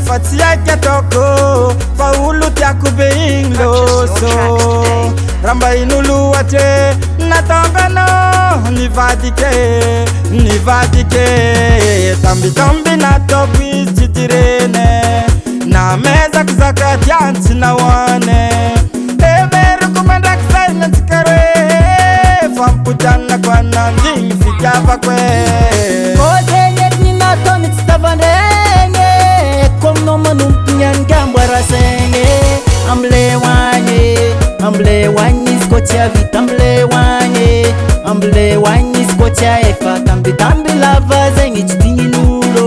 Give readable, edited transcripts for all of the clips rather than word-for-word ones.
fa tsy aiky ataoko fa olo tiako be igny loso raha mba in'olo atre nataonganao nivadike tambitamby nataoko izy tsy tirene namezaka zaka tiany tsy nahoane everiko mandraky zay nantsika roe fampijanako anandigny fitiavako Natoni tsy tavandreny kominao manompo nyangamboarasegny amle hoagny izy koa tsy avita amle hoagny izy koa tsy aefa tambitamby lava zegny tsy dignin'olo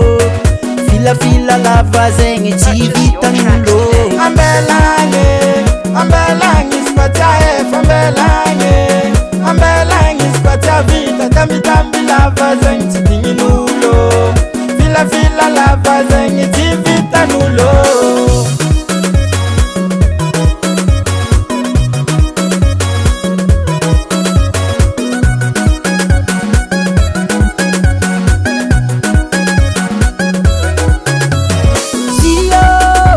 filafila lava zegny tsy vitan'olo ambelagny izy koa tsy aefa ambelagny izy koa tsy avita tambitamby lava zegny tsy dignin'olo fila lava zegny tsy vitan'olo zio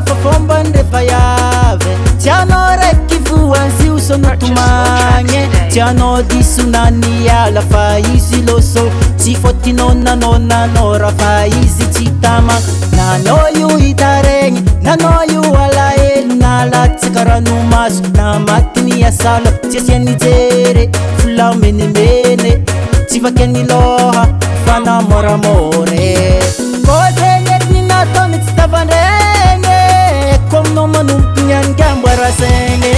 fa fomba ndefa yave tianao raiky voanzy osonotomagny tianao disonany ala fa izy loso tsy fotinonanonanao raha fa izy tsy tama nanao io hitaregny nanao io alahelo nalatsaka ranomaso na matiny asala tsy asiany jere fola menimene tsy vakiany loha fa namoramore ko zegny etiny nataony tsy tavandregny kominao manompo nyangamboarasegny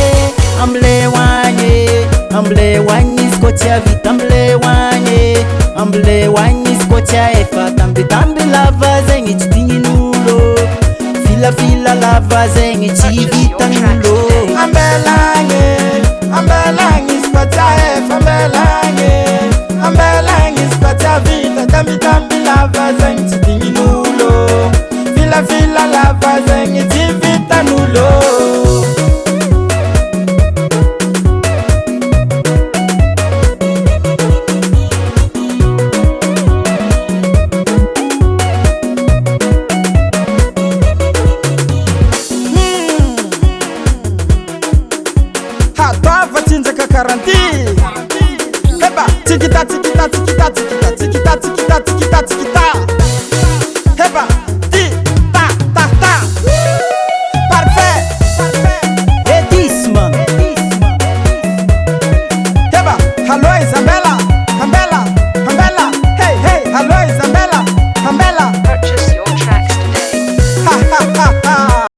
amle hoagny izy koa tsy avita amle hoagny izy koa tsy aefa tambitamby lava zegny tsy dignin'olo filafila lava zegny tsy vitan'olo ambelagny izy koa tsy aefa ambelagny izy koa tsy avita tambitamby lava zegny tsy dignin'olo filafila lava zegny tsy vitan'olo Karanti, heba, tikita.